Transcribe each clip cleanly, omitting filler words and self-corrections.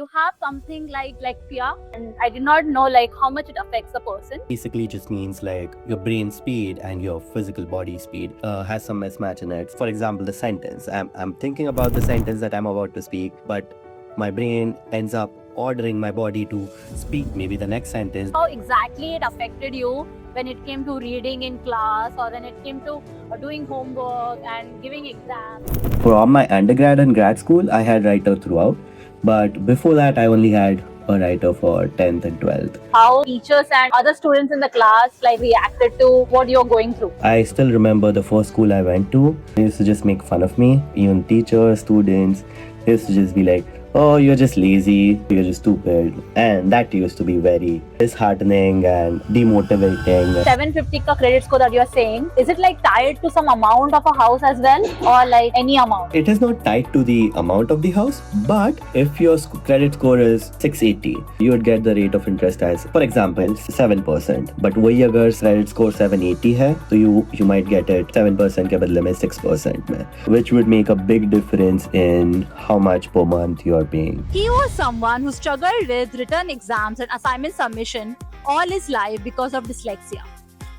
you have something like fear, and I did not know like how much it affects a person. Basically just means like your brain speed and your physical body speed has some mismatch in it. For example, the sentence. I'm thinking about the sentence that I'm about to speak, but my brain ends up ordering my body to speak maybe the next sentence. How exactly it affected you when it came to reading in class, or when it came to doing homework and giving exams? From my undergrad and grad school, I had writer throughout, but before that, I only had a writer for 10th and 12th. How teachers and other students in the class like reacted to what you're going through? I still remember the first school I went to. They used to just make fun of me. Even teachers, students, they used to just be like, oh, you're just lazy, you're just stupid. And that used to be very disheartening and demotivating. 750 ka credit score that you're saying, is it like tied to some amount of a house as well, or like any amount? It is not tied to the amount of the house, but if your credit score is 680, you would get the rate of interest as, for example, 7%. But वही अगर credit score 780 है, तो you might get it 7% के बदले में 6% में, which would make a big difference in how much per month you are paying. He was someone who struggled with written exams and assignment submission all his life because of dyslexia.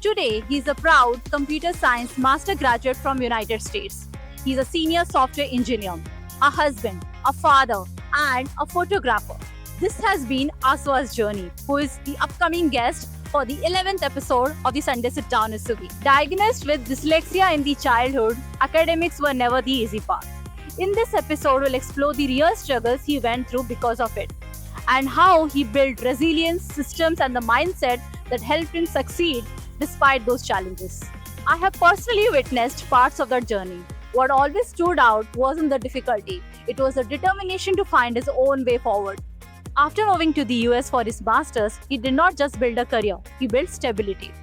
Today, he is a proud computer science master graduate from United States. He is a senior software engineer, a husband, a father, and a photographer. This has been Aaswad's journey, who is the upcoming guest for the 11th episode of the Sunday Sitdown with Subhi. Diagnosed with dyslexia in the childhood, academics were never the easy part. In this episode, we'll explore the real struggles he went through because of it, and how he built resilience, systems, and the mindset that helped him succeed despite those challenges. I have personally witnessed parts of that journey. What always stood out wasn't the difficulty, it was the determination to find his own way forward. After moving to the US for his masters, he did not just build a career, he built stability.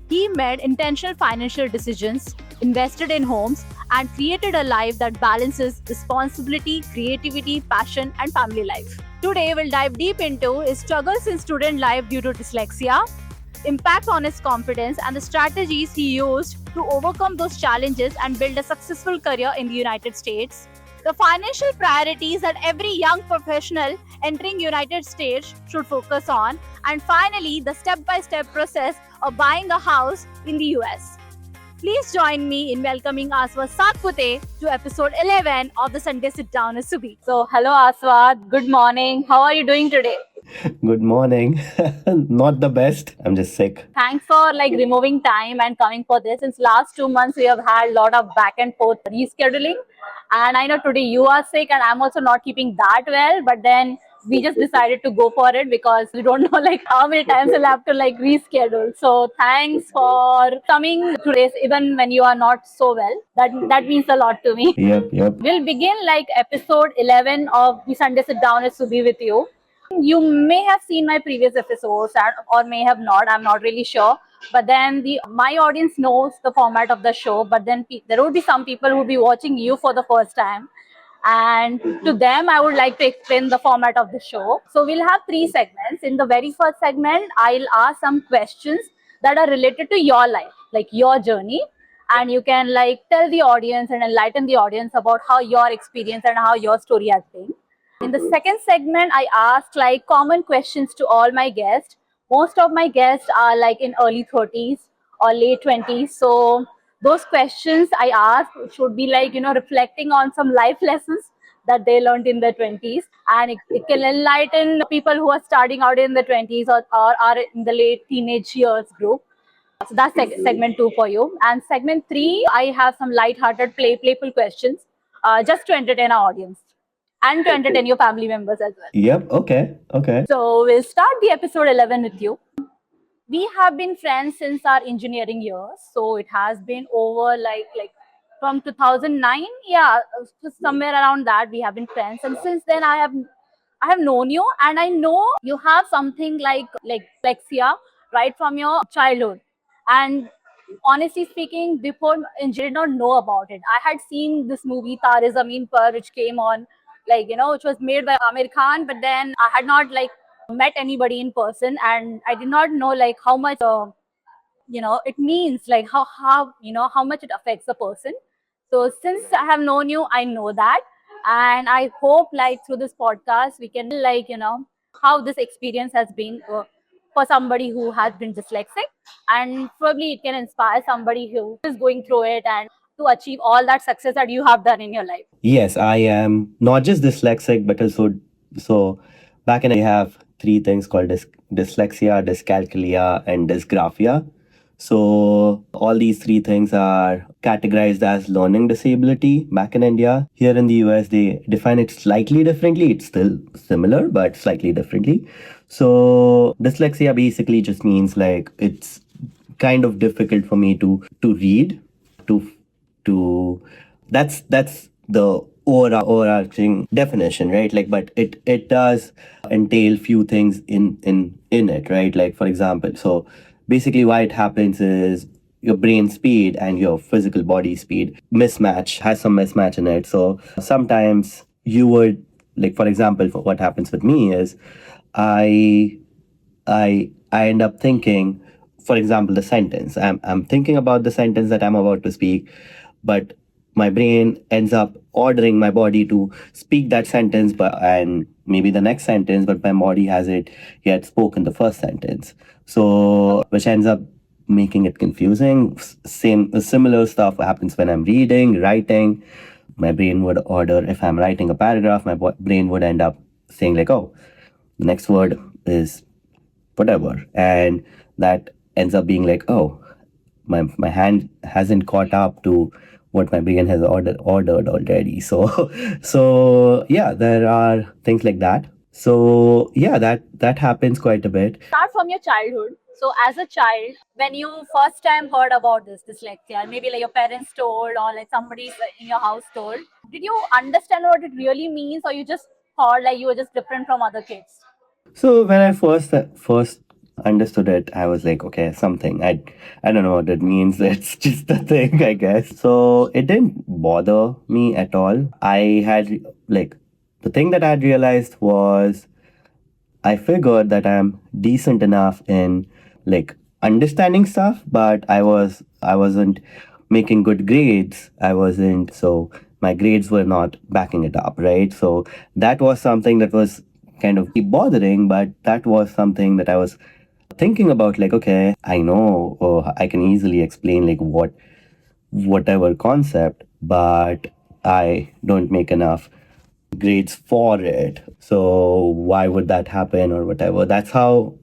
He made intentional financial decisions, invested in homes, and created a life that balances responsibility, creativity, passion, and family life. Today, we'll dive deep into his struggles in student life due to dyslexia, impact on his confidence, and the strategies he used to overcome those challenges and build a successful career in the United States, the financial priorities that every young professional entering United States should focus on, and finally, the step-by-step process of buying a house in the US. Please join me in welcoming Aaswad Satpute to episode 11 of the Sunday Sit Down with Subhi. So, hello Aaswad, good morning. How are you doing today? Good morning. Not the best. I'm just sick. Thanks for removing time and coming for this. Since last 2 months, we have had a lot of back and forth rescheduling. And I know today you are sick and I'm also not keeping that well. But then we just decided to go for it because we don't know how many times we'll have to reschedule. So thanks for coming today, even when you are not so well. That means a lot to me. Yep. We'll begin episode 11 of the Sunday Sit Down with Subhi with you. You may have seen my previous episodes or may have not. I'm not really sure. But then my audience knows the format of the show. But then there would be some people who will be watching you for the first time. And to them, I would like to explain the format of the show. So we'll have 3 segments. In the very first segment, I'll ask some questions that are related to your life, like your journey. And you can tell the audience and enlighten the audience about how your experience and how your story has been. In the second segment, I ask common questions to all my guests. Most of my guests are in early 30s or late 20s. So those questions I ask should be reflecting on some life lessons that they learned in their 20s. And it can enlighten people who are starting out in the 20s or are in the late teenage years group. So that's segment 2 for you. And segment 3, I have some light-hearted, playful questions just to entertain our audience. And to entertain your family members as well. Yep. Okay. So we'll start the episode 11 with you. We have been friends since our engineering years. So it has been over from 2009. Yeah, somewhere around that we have been friends. And since then I have known you, and I know you have something like dyslexia right from your childhood. And honestly speaking, before I did not know about it. I had seen this movie Tare Zameen Par, which came on which was made by Amir Khan, but then I had not met anybody in person, and I did not know how much it means, how much it affects a person. So since I have known you, I know that, And I hope like through this podcast we can like how this experience has been for somebody who has been dyslexic, and probably it can inspire somebody who is going through it and to achieve all that success that you have done in your life. Yes, I am not just dyslexic, but also so back in we have three things called dyslexia, dyscalculia, and dysgraphia. So all these three things are categorized as learning disability back in India. Here in the US, they define it slightly differently. It's still similar, but slightly differently. So dyslexia basically just means like it's kind of difficult for me to read, to to that's the overarching definition, right? Like, but it does entail few things in it, right? Like, for example, so basically why it happens is your brain speed and your physical body speed has some mismatch in it. So sometimes you would, like, for example, for what happens with me is i I end up thinking, for example, the sentence. I'm thinking about the sentence that I'm about to speak, but my brain ends up ordering my body to speak that sentence, but and maybe the next sentence, but my body hasn't yet spoken the first sentence. So which ends up making it confusing. Similar stuff happens when I'm reading, writing. My brain would order, if I'm writing a paragraph, my brain would end up saying like, oh, the next word is whatever, and that ends up being like, oh, my hand hasn't caught up to what my brain has ordered already. So so yeah, there are things like that. So yeah, that happens quite a bit. Start from your childhood. So as a child, when you first time heard about this dyslexia, maybe like your parents told or like somebody in your house told, did you understand what it really means, or you just thought like you were just different from other kids? So when I first understood it, I was like, okay, something. I don't know what it means. It's just a thing, I guess. So it didn't bother me at all. I had like the thing that I had realized was I figured that I'm decent enough in like understanding stuff, but I wasn't making good grades. I wasn't so my grades were not backing it up, right? So that was something that was kind of keep bothering, but that was something that I was thinking about like, okay, I know I can easily explain like whatever concept, but I don't make enough grades for it. So why would that happen or whatever? That's how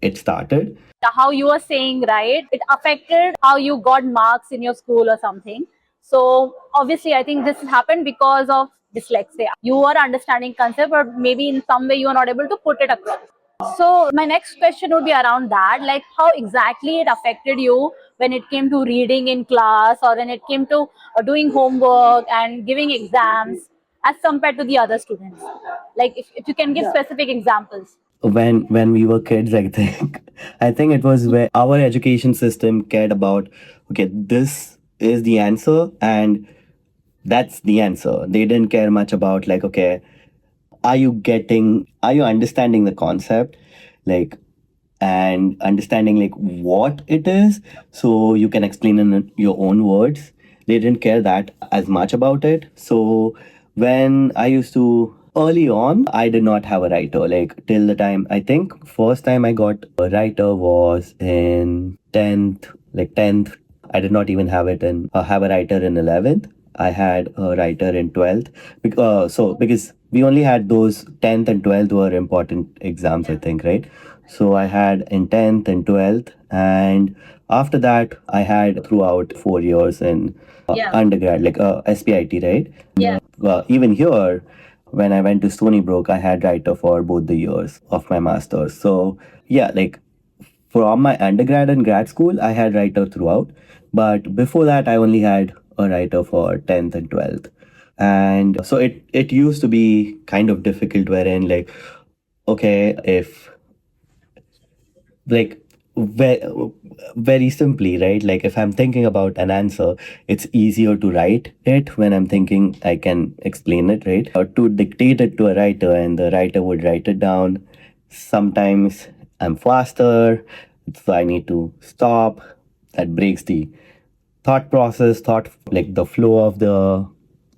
it started. How you were saying, right, it affected how you got marks in your school or something. So obviously I think this happened because of dyslexia. You were understanding concept, but maybe in some way you are not able to put it across. So my next question would be around that, like how exactly it affected you when it came to reading in class, or when it came to doing homework and giving exams as compared to the other students. Like if you can give specific examples. When we were kids, I think I think it was where our education system cared about, okay, this is the answer and that's the answer. They didn't care much about like, okay, are you understanding the concept, like, and understanding like what it is, so you can explain in your own words. They didn't care that as much about it. So when I used to early on, I did not have a writer, like till the time, I think first time I got a writer was in 10th, like 10th. I did not even have a writer in 11th. I had a writer in 12th. Because we only had those 10th and 12th were important exams, I think, right? So I had in 10th and 12th, and after that I had throughout 4 years in undergrad, like SPIT, right? Yeah. Even here, when I went to Stony Brook, I had writer for both the years of my master's. So yeah, like from my undergrad and grad school, I had writer throughout. But before that, I only had a writer for 10th and 12th. And so it used to be kind of difficult wherein like, okay, if like very, very simply, right? Like if I'm thinking about an answer, it's easier to write it. When I'm thinking, I can explain it, right? Or to dictate it to a writer and the writer would write it down. Sometimes I'm faster, so I need to stop. That breaks the thought process, thought like the flow of the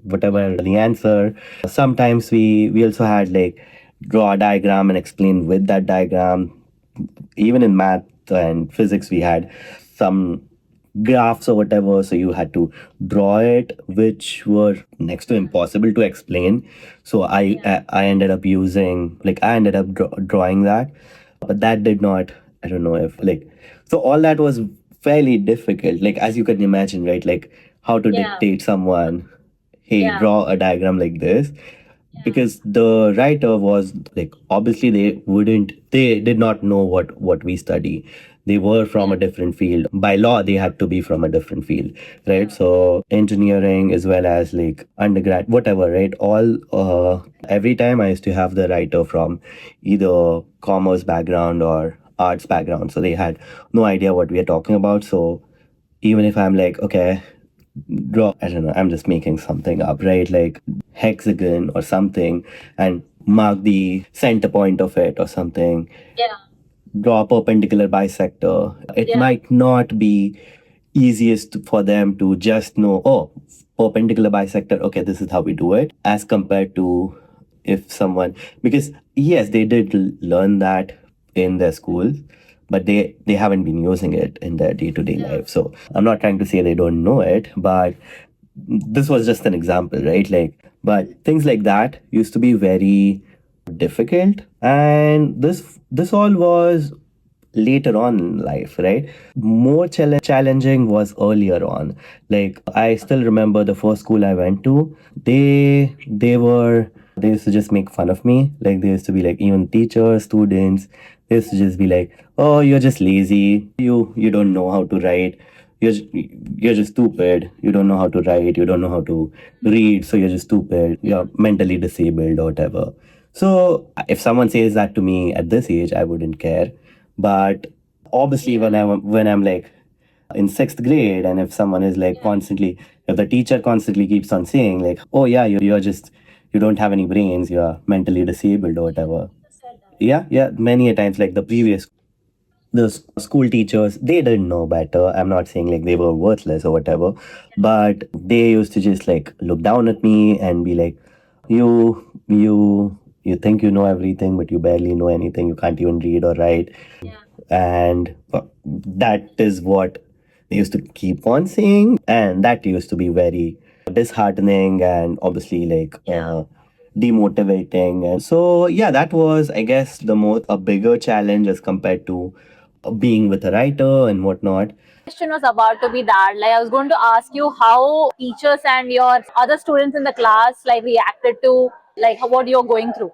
whatever the answer. Sometimes we also had like draw a diagram and explain with that diagram. Even in math and physics, we had some graphs or whatever, so you had to draw it, which were next to impossible to explain. So I ended up using, like, I ended up drawing that, but that did not, I don't know if, like, so all that was fairly difficult, like, as you can imagine, right? Like, how to dictate someone, hey, draw a diagram like this, because the writer was like, obviously they did not know what we study. They were from a different field. By law, they had to be from a different field, right? So engineering as well as like undergrad, whatever, right? All every time I used to have the writer from either commerce background or arts background, so they had no idea what we are talking about. So even if I'm like, okay, draw, I don't know, I'm just making something up, right? Like hexagon or something, and mark the center point of it or something. Draw a perpendicular bisector. It might not be easiest for them to just know, oh, perpendicular bisector, okay, this is how we do it, as compared to if someone, because yes, they did learn that in their schools, but they haven't been using it in their day-to-day life. So I'm not trying to say they don't know it, but this was just an example, right? Like, but things like that used to be very difficult, and this all was later on in life, right? More challenging was earlier on. Like, I still remember the first school I went to. They used to just make fun of me. Like, they used to be like, even teachers, students, they used to just be like, oh, you're just lazy, you don't know how to write, you're just stupid, you don't know how to write, you don't know how to read, so you're just stupid, you're mentally disabled or whatever. So if someone says that to me at this age, I wouldn't care. But obviously, when I'm like in sixth grade, and if someone is like constantly, if the teacher constantly keeps on saying like, oh yeah, you don't have any brains, you're mentally disabled or whatever. Yeah, many a times, like the school teachers, they didn't know better. I'm not saying like they were worthless or whatever, but they used to just like look down at me and be like, you think you know everything, but you barely know anything, you can't even read or write. And that is what they used to keep on saying, and that used to be very disheartening and obviously like demotivating. And so yeah, that was, I guess, the most a bigger challenge as compared to being with a writer and whatnot. Question was about to be that, like, I was going to ask you how teachers and your other students in the class like reacted to like what you're going through.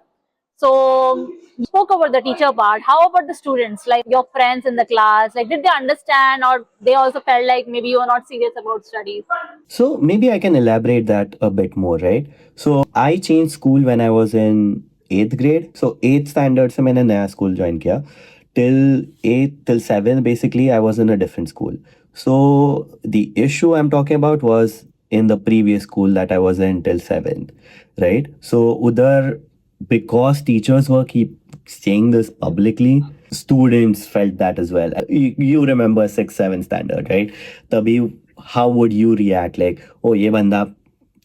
So you spoke about the teacher part. How about the students, like your friends in the class? Like, did they understand, or they also felt like maybe you are not serious about studies? So maybe I can elaborate that a bit more, right? So I changed school when I was in eighth grade. So eighth standard से मैंने नया school join किया. Till eighth till seventh, basically I was in a different school. So the issue I'm talking about was in the previous school that I was in till seventh, right? So udhar, because teachers were keep saying this publicly, students felt that as well. You remember 6 7 standard, right? तभी how would you react, like, oh, ये बंदा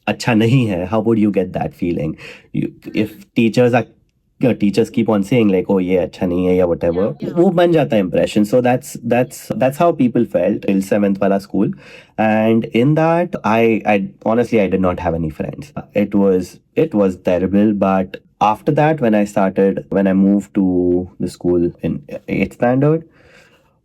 अच्छा नहीं है, how would you get that feeling? If teachers keep on saying like, oh, ये अच्छा नहीं है या whatever, वो बन जाता है impression. So that's how people felt till seventh wala school. And in that, I honestly, I did not have any friends. It was terrible. But after that, when I moved to the school in eighth standard,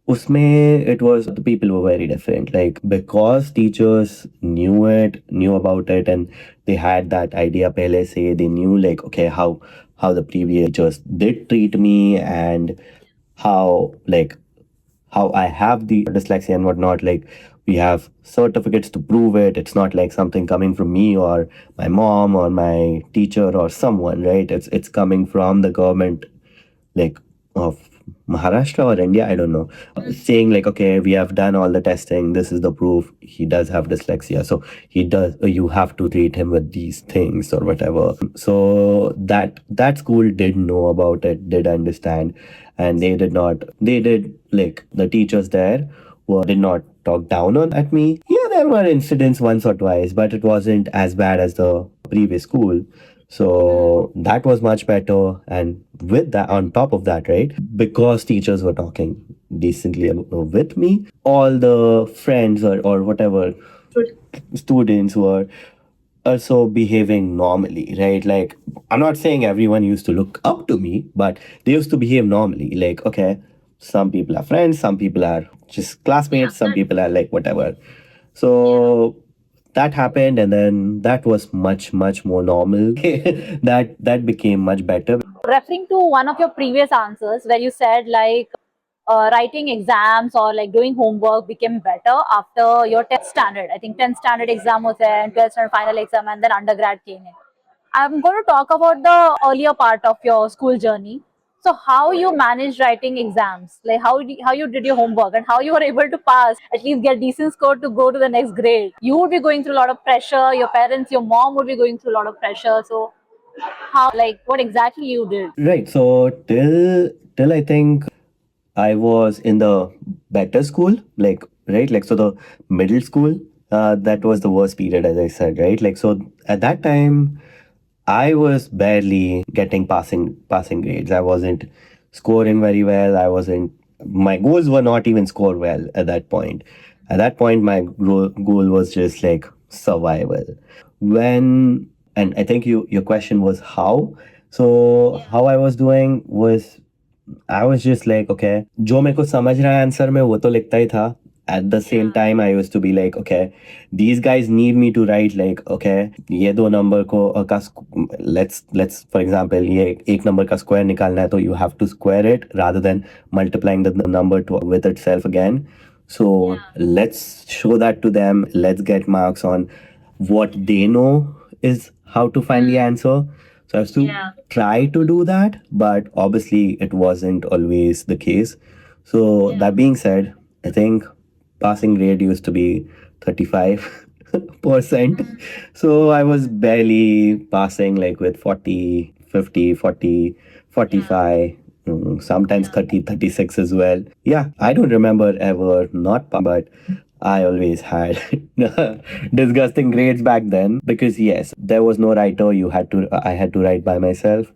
usme it was, the people were very different, like, because teachers knew about it, and they had that idea pehle se. They knew like, okay, how the previous teachers did treat me, and how, like, how I have the dyslexia and whatnot. Like, we have certificates to prove it. It's not like something coming from me or my mom or my teacher or someone, right? It's coming from the government, like, of Maharashtra or India, I don't know, saying like, okay, we have done all the testing. This is the proof. He does have dyslexia. So he does. You have to treat him with these things or whatever. So that school did know about it, did understand, and they did like, the teachers there did not talk down on at me. Yeah, There were incidents once or twice, but it wasn't as bad as the previous school. So that was much better. And with that, on top of that, right, because teachers were talking decently with me, all the friends or whatever students were also behaving normally, right? Like, I'm not saying everyone used to look up to me, but they used to behave normally. Like, okay, some people are friends, some people are just classmates, some people are like whatever. So that happened, and then that was much more normal. That became much better. Referring to one of your previous answers where you said like writing exams or like doing homework became better after your 10th standard. I think 10th standard exam was there and 12th standard final exam and then undergrad came in. I'm going to talk about the earlier part of your school journey. So how you managed writing exams, like how you did your homework and how you were able to pass, at least get decent score to go to the next grade. You would be going through a lot of pressure. Your parents, your mom would be going through a lot of pressure. So how, like, what exactly you did? Right. So till I think I was in the better school, like right, like so the middle school. That was the worst period, as I said, right? Like so at that time, I was barely getting passing grades. I wasn't scoring very well. I wasn't. My goals were not even score well at that point. At that point, my goal was just like survival. When and I think your question was how. So how I was doing was I was just like, okay, जो मेरे को समझ रहा है answer में वो तो लिखता ही था. At the same time, I used to be like, okay, these guys need me to write like, okay, ये दो नंबर को का let's for example ये एक नंबर का square निकालना है तो you have to square it rather than multiplying the number with itself again. So let's show that to them. Let's get marks on what they know is how to find the answer. So I have to try to do that, but obviously it wasn't always the case. So that being said, I think passing grade used to be 35%. So I was barely passing like with 40, 50, 40, 45, sometimes 30, 36 as well. Yeah, I don't remember ever not, but I always had disgusting grades back then because yes, there was no writer. I had to write by myself.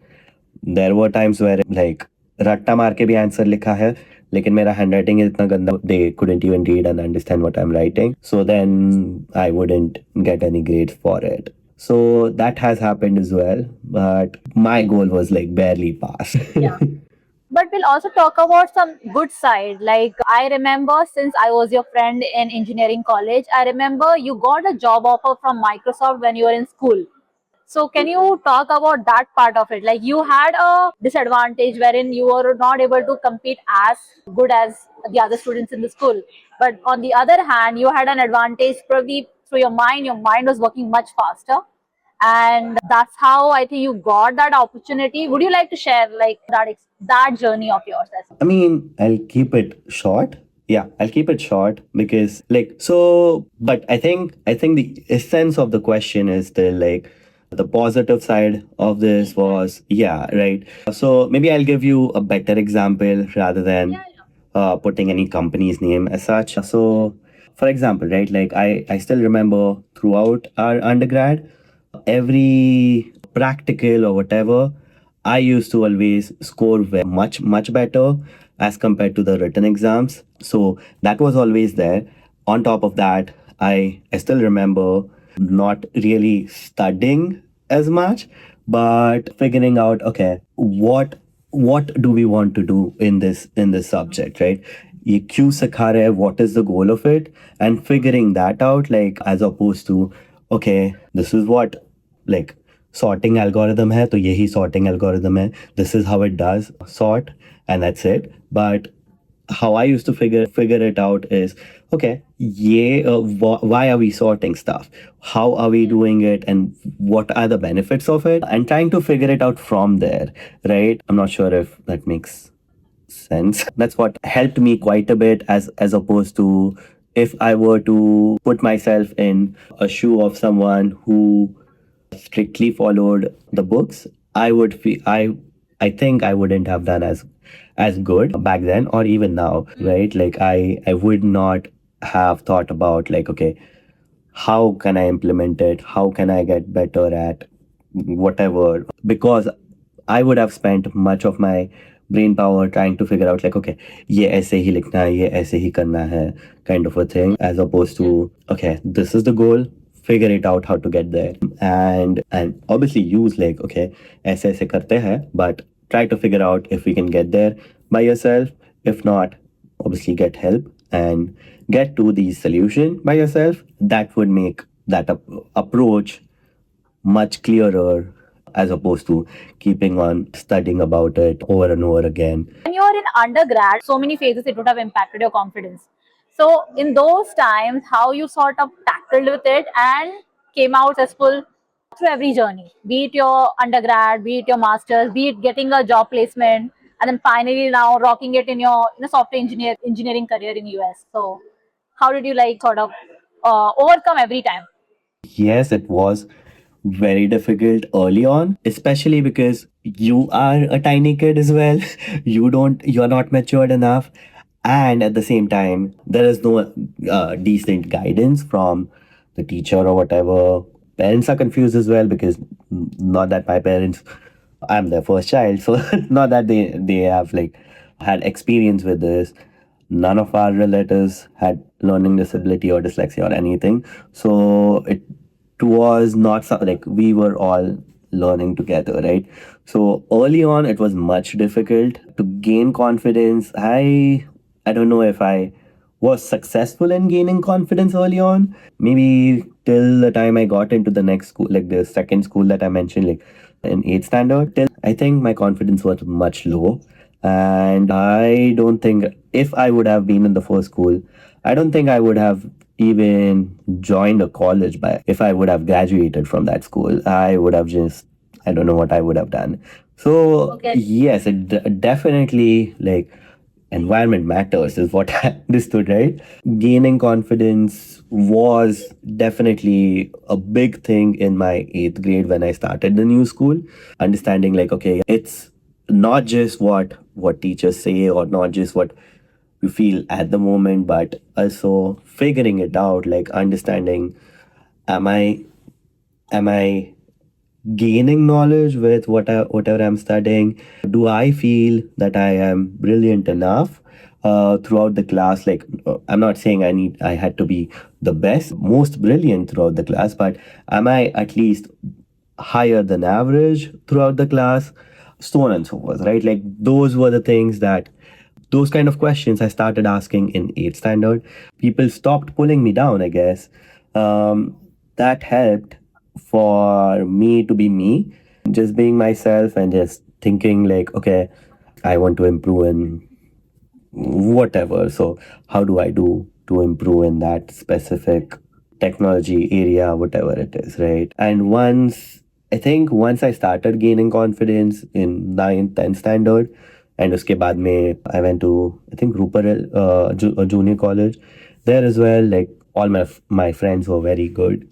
There were times where like रट्टा मार के भी answer लिखा है लेकिन मेरा handwriting इतना गंदा they couldn't even read and understand what I'm writing. So then I wouldn't get any grades for it. So that has happened as well. But my goal was like barely pass. But we'll also talk about some good side. Like I remember since I was your friend in engineering college, I remember you got a job offer from Microsoft when you were in school. So can you talk about that part of it? Like you had a disadvantage wherein you were not able to compete as good as the other students in the school. But on the other hand, you had an advantage probably through your mind. Your mind was working much faster. And that's how I think you got that opportunity. Would you like to share like that journey of yours as well? I mean, I'll keep it short. Yeah, I'll keep it short because like so but I think the essence of the question is still like the positive side of this was yeah, right. So maybe I'll give you a better example rather than putting any company's name as such. So for example, right, like I still remember throughout our undergrad, every practical or whatever, I used to always score much better as compared to the written exams. So that was always there. On top of that, I still remember not really studying as much, but figuring out okay, what do we want to do in this subject, right? ये क्यों सिखा रहे हैं, what is the goal of it, and figuring that out, like as opposed to okay, this is what like sorting algorithm है तो यही sorting algorithm है, this is how it does sort and that's it. But how I used to figure it out is okay, why are we sorting stuff, how are we doing it, and what are the benefits of it, and trying to figure it out from there, right? I'm not sure if that makes sense. That's what helped me quite a bit as opposed to if I were to put myself in a shoe of someone who strictly followed the books, I would feel I think I wouldn't have done as good back then or even now, right? Like I would not have thought about like okay, how can I implement it? How can I get better at whatever? Because I would have spent much of my brain power trying to figure out like, okay, ये ऐसे ही लिखना है, ये ऐसे ही करना है, kind of a thing, as opposed to, okay, this is the goal, figure it out how to get there. And obviously use like, okay, ऐसे ऐसे करते हैं, but try to figure out if we can get there by yourself. If not, obviously get help and get to the solution by yourself. That would make that approach much clearer as opposed to keeping on studying about it over and over again. When you're in undergrad, so many phases, it would have impacted your confidence. So in those times, how you sort of tackled with it and came out successful through every journey, be it your undergrad, be it your masters, be it getting a job placement, and then finally now rocking it in your software engineering career in US. So how did you like sort of overcome every time? Yes, it was very difficult early on, especially because you are a tiny kid as well. You're not matured enough. And at the same time, there is no decent guidance from the teacher or whatever. Parents are confused as well because not that my parents, I'm their first child, so not that they have like had experience with this. None of our relatives had learning disability or dyslexia or anything, so it was not like we were all learning together, right? So early on, it was much difficult to gain confidence. I don't know if I was successful in gaining confidence early on. Maybe till the time I got into the next school, like the second school that I mentioned, like in eighth standard, till I think my confidence was much low. And I don't think if I would have been in the first school, I don't think I would have even joined a college by if I would have graduated from that school. I would have just I don't know what I would have done. So Okay. yes, it definitely like environment matters is what I understood, right? Gaining confidence was definitely a big thing in my eighth grade when I started the new school. Understanding like, okay, it's not just what teachers say or not just what you feel at the moment, but also figuring it out, like understanding, am I gaining knowledge with whatever I'm studying? Do I feel that I am brilliant enough throughout the class? Like, I'm not saying I had to be the best, most brilliant throughout the class, but am I at least higher than average throughout the class? So on and so forth, right? Like, those were the things that those kind of questions I started asking in eighth standard. People stopped pulling me down, I guess. That helped for me to be me, just being myself and just thinking like, okay, I want to improve in whatever. So how do I do to improve in that specific technology area, whatever it is, right? And once I started gaining confidence in 9th, 10th standard, and uske baad mein, I went to, I think, Rupert Junior College. There as well, like all my friends were very good.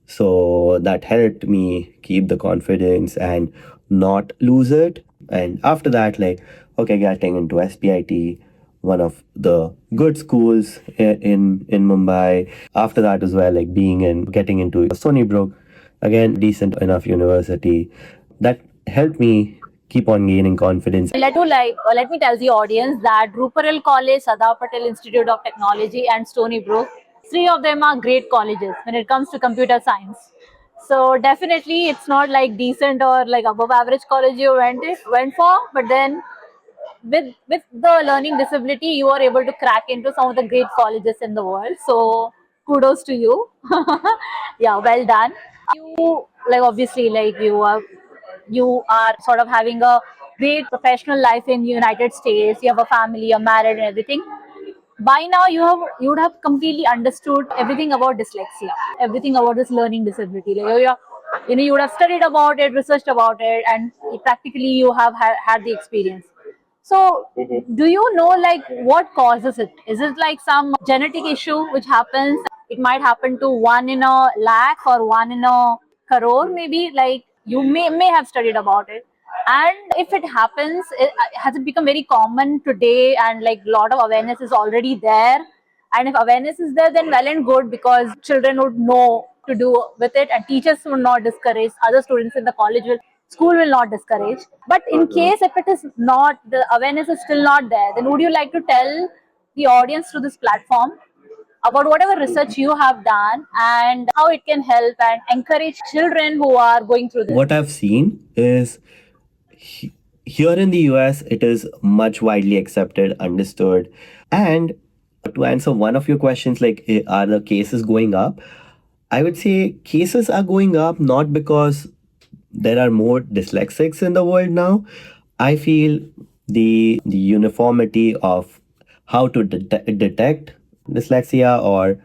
So that helped me keep the confidence and not lose it. And after that, like, okay, getting into SPIT, one of the good schools in Mumbai. After that as well, like getting into Stony Brook, again, decent enough university. That helped me keep on gaining confidence. Let me tell the audience that Rupert College, Sardar Patel Institute of Technology, and Stony Brook, three of them are great colleges when it comes to computer science. So definitely, it's not like decent or like above average college you went for, but then with the learning disability, you are able to crack into some of the great colleges in the world. So kudos to you. Yeah, well done. You like obviously like you are sort of having a great professional life in United States. You have a family, you're married, and everything. By now, you would have completely understood everything about dyslexia, everything about this learning disability. Like you would have studied about it, researched about it, and practically you have had the experience. So, do you know like what causes it? Is it like some genetic issue which happens? It might happen to one in a lakh or one in a crore, maybe. Like you may have studied about it, and if it happens, has it become very common today? And like a lot of awareness is already there. And if awareness is there, then well and good, because children would know to do with it, and teachers will not discourage, other students in the college will, school will not discourage. But in case if it is not, the awareness is still not there, then would you like to tell the audience through this platform about whatever research you have done and how it can help and encourage children who are going through this? What I've seen is here in the US, it is much widely accepted, understood. And to answer one of your questions, like, are the cases going up? I would say cases are going up not because there are more dyslexics in the world now. I feel the uniformity of how to detect dyslexia or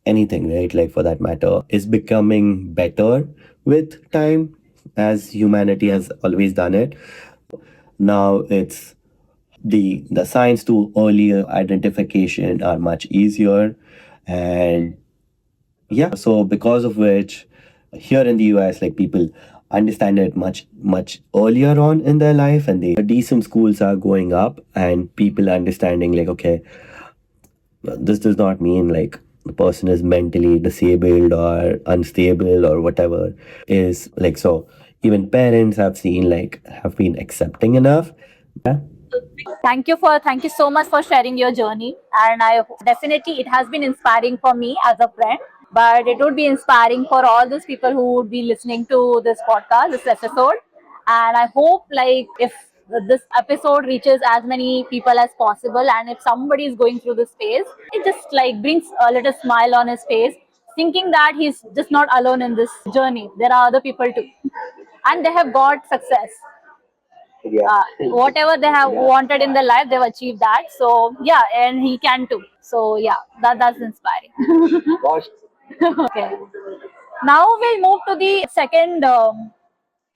anything, right? Like, for that matter, is becoming better with time, as humanity has always done it. Now it's the signs to earlier identification are much easier, and yeah, so because of which here in the US, like, people understand it much earlier on in their life, and the decent schools are going up, and people understanding, like, okay, this does not mean like the person is mentally disabled or unstable or whatever is like. So even parents have seen, like, have been accepting enough. Yeah. Thank you so much for sharing your journey, and I definitely, it has been inspiring for me as a friend, but it would be inspiring for all those people who would be listening to this podcast, this episode. And I hope, like, if this episode reaches as many people as possible, and if somebody is going through this phase, it just like brings a little smile on his face, thinking that he's just not alone in this journey, there are other people too, and they have got success. Whatever they have wanted in their life, they've achieved that. So yeah, and he can too. So yeah, that's inspiring. Okay. Now we'll move to the second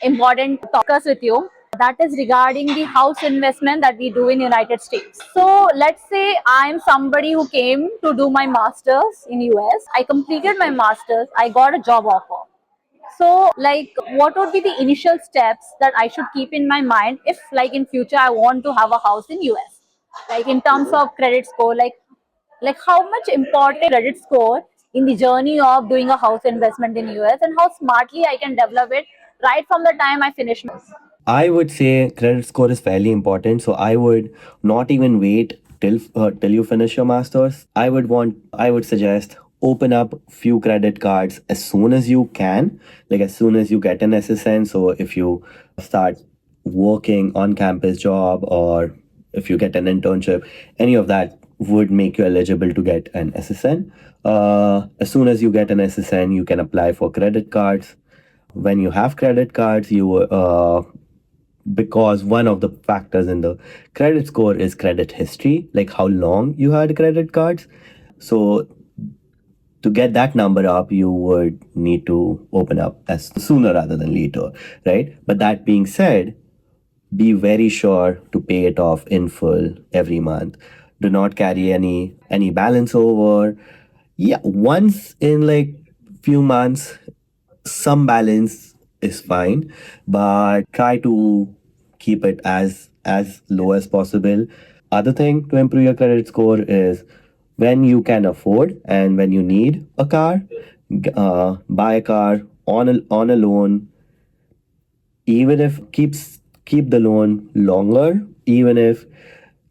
important topic with you. That is regarding the house investment that we do in United States. So let's say I'm somebody who came to do my masters in US. I completed my masters. I got a job offer. So, like, what would be the initial steps that I should keep in my mind if, like, in future I want to have a house in US? Like, in terms of credit score, like how much important credit score in the journey of doing a house investment in US, and how smartly I can develop it right from the time I finish my. I would say credit score is fairly important, so I would not even wait till you finish your masters. I would suggest open up few credit cards as soon as you can, like as soon as you get an SSN. So if you start working on campus job, or if you get an internship, any of that would make you eligible to get an SSN. As soon as you get an SSN, you can apply for credit cards. When you have credit cards, because one of the factors in the credit score is credit history, like how long you had credit cards. So to get that number up, you would need to open up as sooner rather than later, right? But that being said, be very sure to pay it off in full every month. Do not carry any balance over. Yeah, once in like few months, some balance is fine, but try to keep it as low as possible. Other thing to improve your credit score is when you can afford and when you need a car, buy a car on a loan. Even if keep the loan longer, even if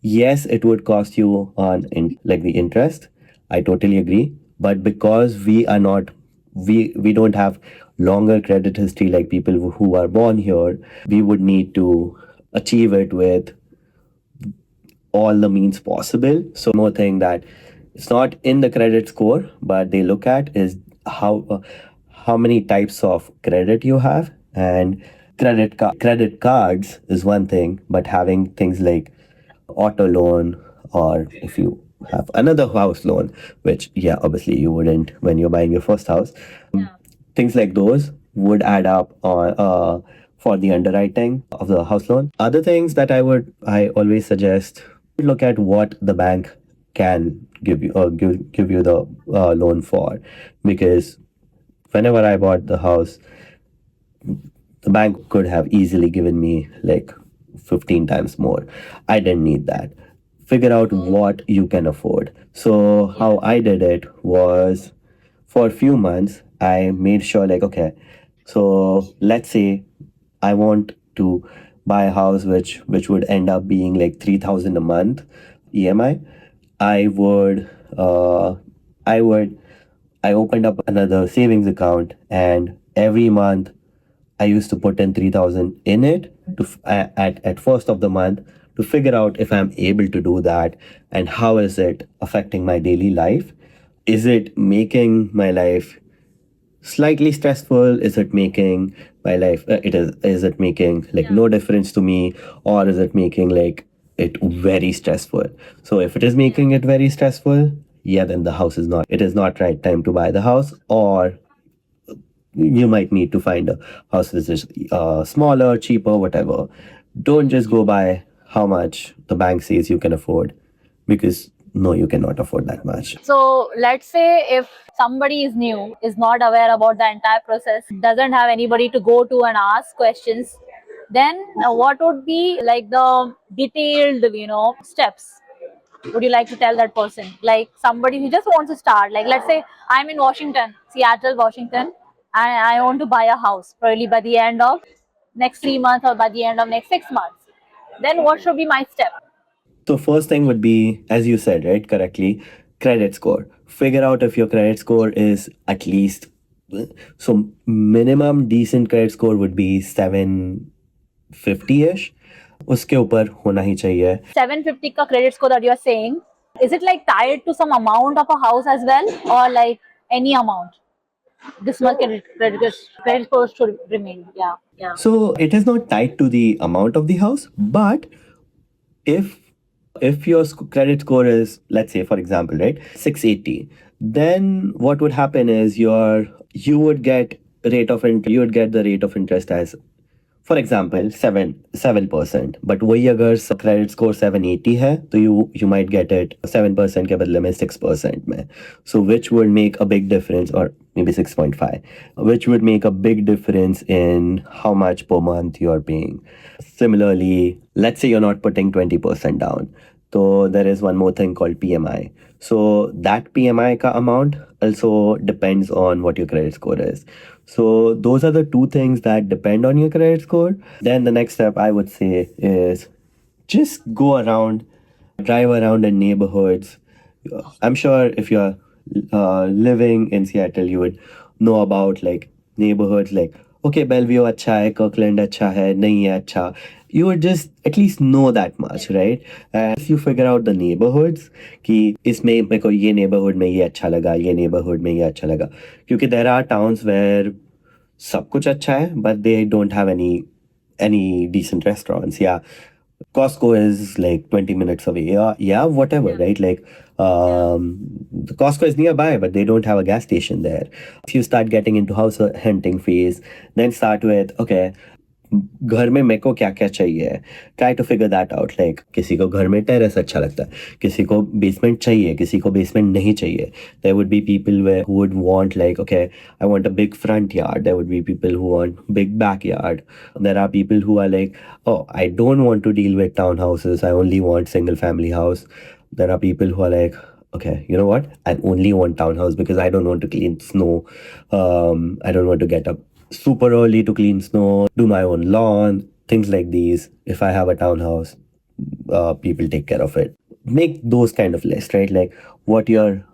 yes, it would cost you on like the interest. I totally agree, but because we don't have longer credit history like people who are born here, we would need to achieve it with all the means possible. So more thing that it's not in the credit score, but they look at is how many types of credit you have. And credit cards is one thing, but having things like auto loan, or if you have another house loan, which yeah, obviously you wouldn't when you're buying your first house. Things like those would add up on for the underwriting of the house loan. Other things that I always suggest, look at what the bank can give you, or give you the loan for, because whenever I bought the house, the bank could have easily given me like 15 times more. I didn't need that. figure out what you can afford. So how I did it was, for a few months I made sure, like, okay, so let's say I want to buy a house which would end up being like 3,000 a month EMI. I would I would I opened up another savings account, and every month I used to put in 3,000 in it at first of the month, to figure out if I'm able to do that and how is it affecting my daily life. Is it making my life slightly stressful? Is it making my life is it making like no difference to me, or is it making like it very stressful? So if it is making it very stressful, yeah, then the house is not it is not right time to buy the house, or you might need to find a house which is smaller, cheaper, whatever. Don't just go by how much the bank says you can afford, because no, you cannot afford that much. So let's say if somebody is new, is not aware about the entire process, doesn't have anybody to go to and ask questions, then what would be like the detailed, steps? Would you like to tell that person? Like somebody who just wants to start, like let's say I'm in Washington, Seattle, Washington, and I want to buy a house probably by the end of next 3 months or by the end of next 6 months. Then what should be my step? So first thing would be, as you said, right, correctly, credit score. Figure out if your credit score is at least, so minimum decent credit score would be 750-ish. उसके ऊपर होना ही चाहिए. 750 ka credit score that you are saying, is it like tied to some amount of a house as well, or like any amount? This much credit score should remain. Yeah. So it is not tied to the amount of the house, but if your credit score is, let's say for example, right, 680, then what would happen is you would get the rate of interest as, for example, 7%. But वही अगर credit score 780 है, तो you might get it 7% के बदले में 6% में. So which would make a big difference, or maybe 6.5, which would make a big difference in how much per month you're paying. Similarly, let's say you're not putting 20% down. So there is one more thing called PMI. So that PMI ka amount also depends on what your credit score is. So those are the two things that depend on your credit score. Then the next step I would say is just go around, drive around in neighborhoods. I'm sure if you're living in Seattle, you would know about like neighborhoods like, okay, Bellevue अच्छा है, Kirkland अच्छा है, नहीं है अच्छा. You would just at least know that much, right? And if you figure out the neighborhoods, कि इसमें मेरे को ये neighborhood में ये अच्छा लगा, ये neighborhood में ये अच्छा लगा, क्योंकि there are towns where सब कुछ अच्छा है, but they don't have any decent restaurants. Yeah, Costco is like 20 minutes away. Yeah, whatever, right? Like, the Costco is nearby, but they don't have a gas station there. If you start getting into house hunting phase, then start with, okay, घर में मेरे को क्या क्या चाहिए. Try to figure that out. Like किसी को घर में टेरेस अच्छा लगता है, किसी को बेसमेंट चाहिए, किसी को बेसमेंट नहीं चाहिए. There would be people who would want like, okay, I want a big front yard. There would be people who want big backyard. There are people who are like, oh, I don't want to deal with townhouses, I only want single family house. There are people who are like, okay, you know what, I only want townhouse because I don't want to clean snow. I don't want to get up super early to clean snow, do my own lawn, things like these. If I have a townhouse, people take care of it. Make those kind of lists, right? Like what you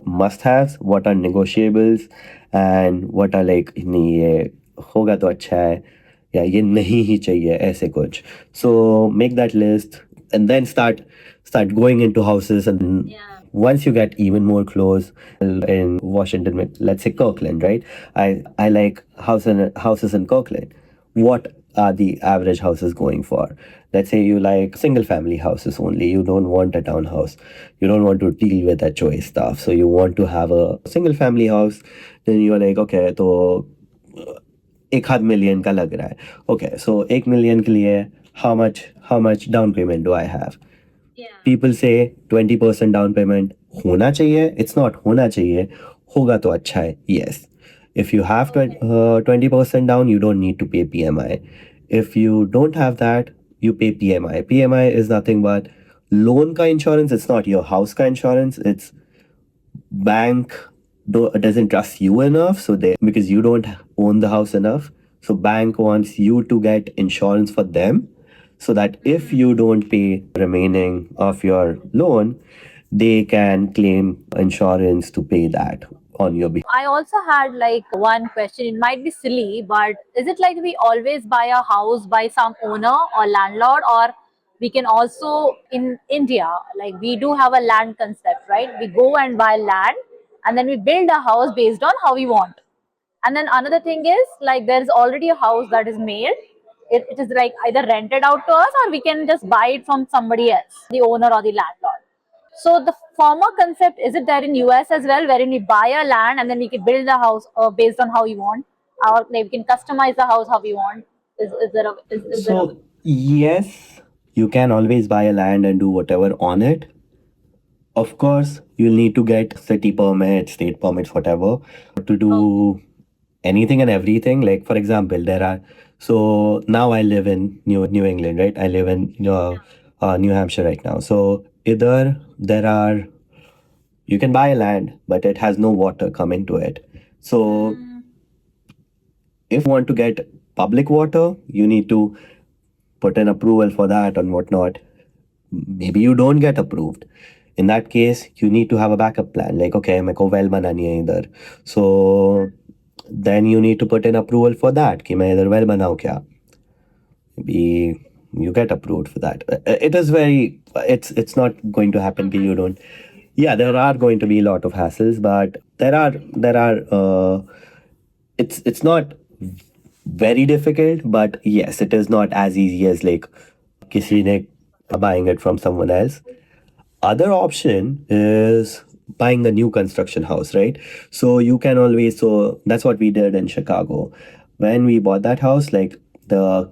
must haves, what are negotiables, and what are like, नहीं ये होगा तो अच्छा है, या ये नहीं ही चाहिए, ऐसे कुछ. So make that list and then start going into houses. And once you get even more close in Washington, let's say Kirkland, right? I like houses in Kirkland. What are the average houses going for? Let's say you like single family houses only. You don't want a townhouse. You don't want to deal with that choice stuff. So you want to have a single family house. Then you're like, okay, तो 1 million का लग रहा है. Okay, so 1 million के लिए how much down payment do I have? People say 20% down payment होना चाहिए. It's not होना चाहिए, होगा तो अच्छा है. Yes. If you have 20% down, you don't need to pay PMI. If you don't have that, you pay PMI. PMI is nothing but loan ka insurance, it's not your house ka insurance. It's bank doesn't trust you enough, so they, because you don't own the house enough, so bank wants you to get insurance for them, so that if you don't pay remaining of your loan, they can claim insurance to pay that on your behalf. I also had like one question. It might be silly, but is it like we always buy a house by some owner or landlord, or we can also in India, like we do have a land concept, right? We go and buy land and then we build a house based on how we want. And then another thing is like there's already a house that is made. It is like either rented out to us or we can just buy it from somebody else, the owner or the landlord. So the former concept, is it there in US as well, wherein we buy a land and then we can build the house based on how we want, or like we can customize the house how we want? Is there a is there a So yes, you can always buy a land and do whatever on it. Of course, you'll need to get city permits, state permits, whatever, to do anything and everything. Like for example, there are, so now I live in New England, right? I live in New Hampshire right now. So either there are, you can buy a land, but it has no water coming to it. So if you want to get public water, you need to put an approval for that and whatnot. Maybe you don't get approved. In that case, you need to have a backup plan. Like, okay, मेरे को well बनानी है इधर. So then you need to put in approval for that. कि मैं इधर well बनाऊँ क्या? Maybe you get approved for that. It is very, it's not going to happen. You don't. Yeah, there are going to be a lot of hassles, but it's not very difficult, but yes, it is not as easy as like किसी ने buying it from someone else. Other option is buying a new construction house, right? So you can always, so that's what we did in Chicago. When we bought that house, like the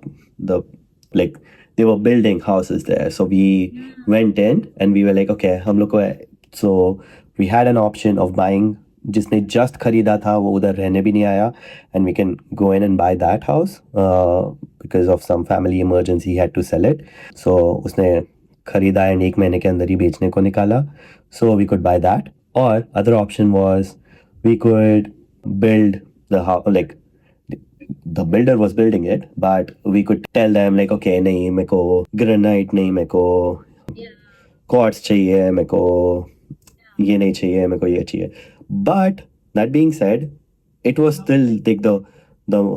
like they were building houses there. So we went in and we were like, okay, हम लोग को, so we had an option of buying, जिसने just खरीदा था वो उधर रहने भी नहीं आया, and we can go in and buy that house because of some family emergency he had to sell it. So उसने खरीदा and एक महीने के अंदर ही बेचने को निकाला. So we could buy that. Or other option was we could build the house, like the builder was building it, but we could tell them like, okay, नहीं मेरे को granite नहीं, मेरे को quartz चाहिए, मेरे को ये नहीं चाहिए, मेरे को ये चाहिए. But that being said, it was still like the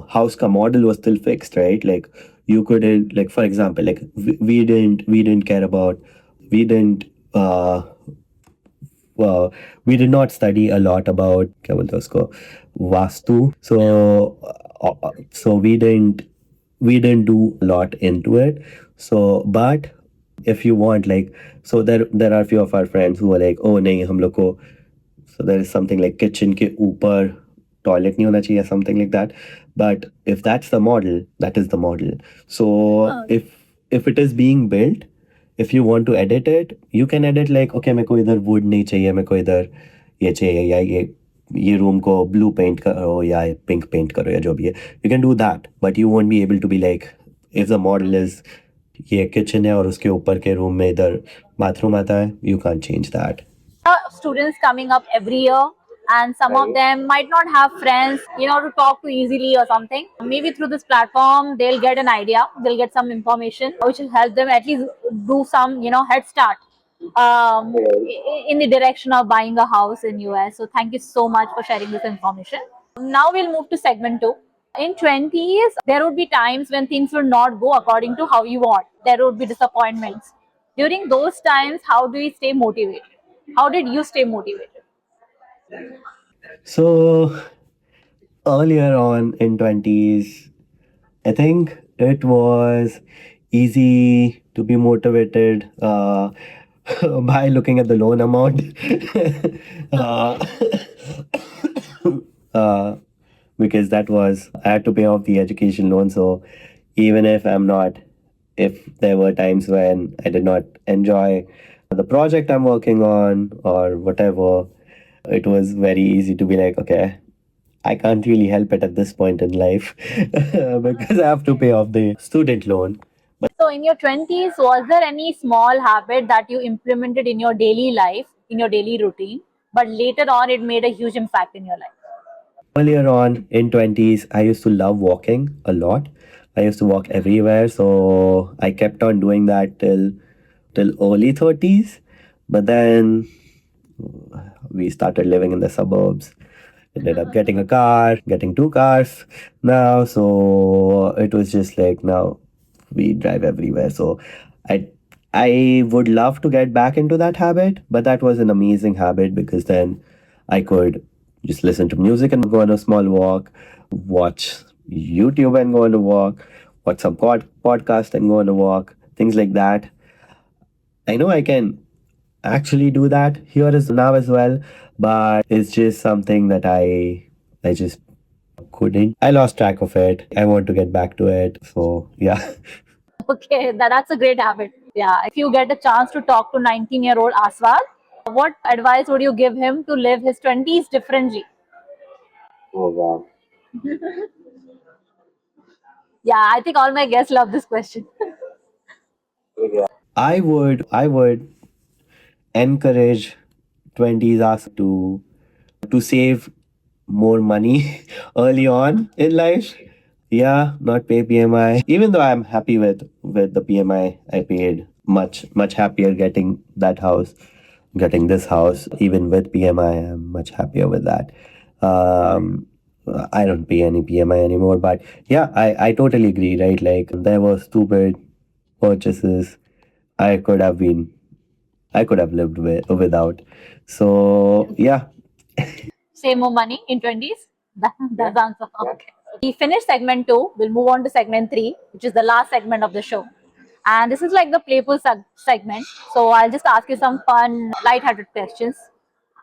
house ka model was still fixed, right? Like you couldn't, like for example, like we didn't care about, we didn't we did not study a lot about क्या बोलते हैं उसको, vastu. So we didn't do a lot into it. So but if you want, like, so there are few of our friends who are like, oh नहीं हम लोग को, so there is something like kitchen के ऊपर toilet नहीं होना चाहिए, something like that. But if that's the model, that is the model. So if it is being built, if you want to edit it, you can edit like, okay मेरे को इधर wood नहीं चाहिए, मेरे को इधर ये चाहिए, या ये room को blue paint करो या pink paint करो या जो भी है, you can do that. But you won't be able to be like, if the model is ये kitchen है और उसके ऊपर के room में इधर bathroom आता है, you can't change that. Students coming up every year, and some of them might not have friends, to talk to easily or something. Maybe through this platform, they'll get an idea, they'll get some information which will help them at least do some, head start in the direction of buying a house in US. So thank you so much for sharing this information. Now we'll move to segment 2. In 20s, there would be times when things will not go according to how you want. There would be disappointments. During those times, how do we stay motivated? How did you stay motivated? So earlier on in 20s, I think it was easy to be motivated by looking at the loan amount. uh, because that was, I had to pay off the education loan. So even if there were times when I did not enjoy the project I'm working on or whatever, it was very easy to be like, okay, I can't really help it at this point in life because I have to pay off the student loan. So, in your 20s, was there any small habit that you implemented in your daily life, in your daily routine, but later on it made a huge impact in your life? Earlier on in 20s, I used to love walking a lot. I used to walk everywhere, so I kept on doing that till early 30s. But then we started living in the suburbs. Ended up getting a car, getting two cars now. So it was just like now we drive everywhere. So I I would love to get back into that habit, but that was an amazing habit because then I could just listen to music and go on a small walk, watch YouTube and go on a walk, watch some podcast and go on a walk, things like that. I know I can actually do that here as now as well, but it's just something that I just couldn't. I lost track of it. I want to get back to it. So yeah. Okay, that's a great habit. Yeah, if you get a chance to talk to 19-year-old Aswad, what advice would you give him to live his 20s differently? Oh wow. Yeah, I think all my guests love this question. I would encourage 20s us to save more money early on in life. Yeah, not pay PMI. Even though I'm happy with the PMI I paid, much happier getting that house, getting this house. Even with PMI, I'm much happier with that. Um, I don't pay any PMI anymore, but yeah, I totally agree. Right, like there were stupid purchases I could have been I could have lived without. So yeah. Save more money in 20s? That's the answer. Okay. We finished segment 2. We'll move on to segment 3, which is the last segment of the show. And this is like the playful segment. So I'll just ask you some fun, light-hearted questions.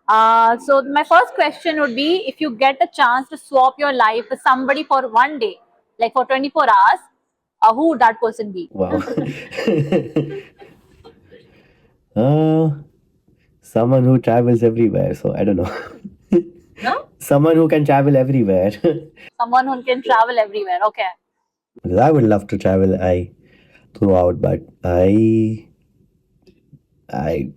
So my first question would be, if you get a chance to swap your life with somebody for one day, like for 24 hours, who would that person be? Wow. uh, Someone who travels everywhere. So I don't know. No? Someone who can travel everywhere. Someone who can travel everywhere. Okay. Because I would love to travel I throughout, but I I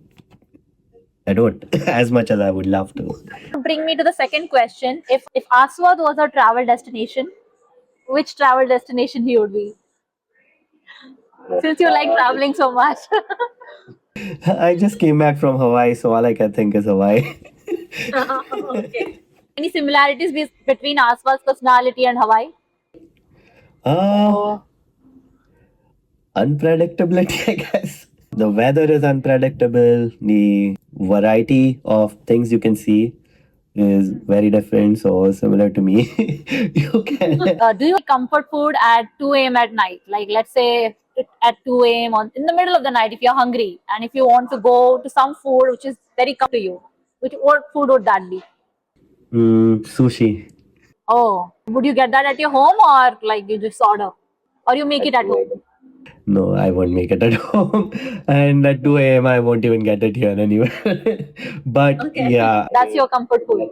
don't as much as I would love to. Bring me to the second question. If Aswad was a travel destination, which travel destination he would be? Since you like traveling so much. I just came back from Hawaii, so all I can think is Hawaii. Okay. Any similarities between Aswad's personality and Hawaii? Uh, Unpredictability, I guess. The weather is unpredictable. The variety of things you can see is very different. So similar to me, you can. Do you like comfort food at 2 a.m. at night? Like, let's say at 2 a.m. in the middle of the night, if you're hungry and if you want to go to some food which is very comfort to you, what food would that be? Sushi. Oh, would you get that at your home or like you just order? Or you make it at home? No, I won't make it at home. And at 2 a.m., I won't even get it here anywhere. But Okay. yeah. That's your comfort food.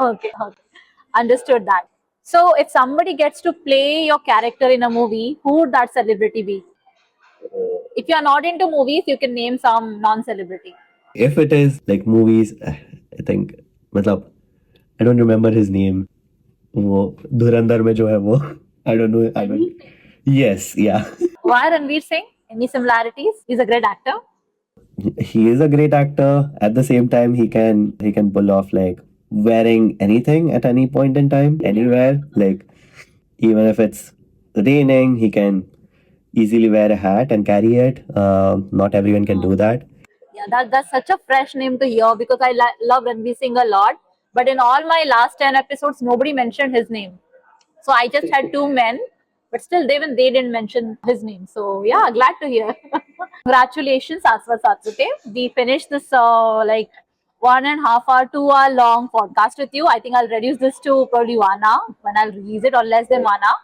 Okay, okay. Understood that. So, if somebody gets to play your character in a movie, who would that celebrity be? If you are not into movies, you can name some non-celebrity. If it is like movies, I think, मतलब, I don't remember his name. वो धुरंधर में जो है वो I don't know. I don't. Yes, yeah. Why Ranveer Singh? Any similarities? He's a great actor. He is a great actor. At the same time, he can pull off like wearing anything at any point in time, anywhere. Like even if it's raining, he can easily wear a hat and carry it. Not everyone can do that. Yeah, that's such a fresh name to hear because I love Ranveer Singh a lot. But in all my last 10 episodes, nobody mentioned his name. So I just had two men, but still they didn't mention his name. So yeah, glad to hear. Congratulations, Aswad Satpute. We finished this like 1.5 hour, 2 hour long podcast with you. I think I'll reduce this to probably 1 hour when I'll release it, or less than 1 hour.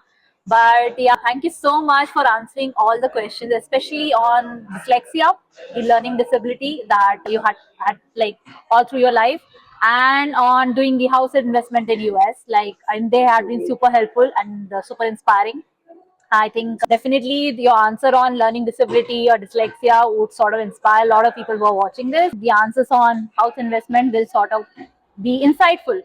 But yeah, thank you so much for answering all the questions, especially on dyslexia, the learning disability that you had like all through your life, and on doing the house investment in US. Like, and they have been super helpful and super inspiring. I think definitely your answer on learning disability or dyslexia would sort of inspire a lot of people who are watching this. The answers on house investment will sort of be insightful.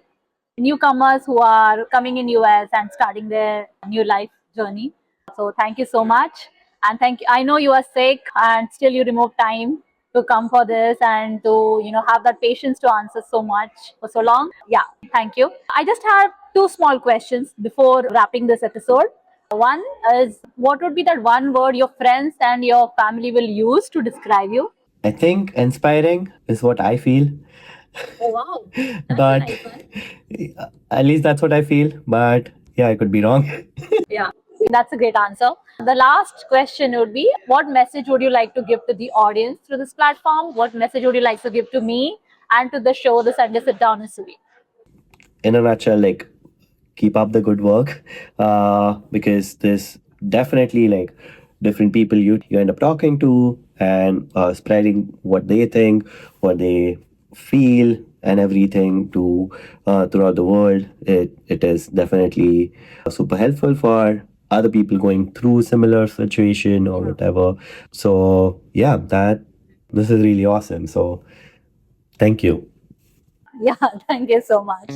Newcomers who are coming in US and starting their new life journey. So thank you so much. And thank you. I know you are sick and still you remove time to come for this and to have that patience to answer so much for so long. Yeah, thank you. I just have two small questions before wrapping this episode. One is, what would be that one word your friends and your family will use to describe you? I think inspiring is what I feel. Oh wow, that's a But nice one. at least that's what I feel. But yeah, I could be wrong. Yeah, that's a great answer. The last question would be, what message would you like to give to the audience through this platform? What message would you like to give to me and to the show, The Sunday Sit Down with Subhi? In a nutshell, like, keep up the good work, because there's definitely like different people you end up talking to and spreading what they think, what they feel, and everything to throughout the world. It is definitely super helpful for other people going through similar situation or whatever. So yeah, that this is really awesome. So thank you. Yeah, thank you so much.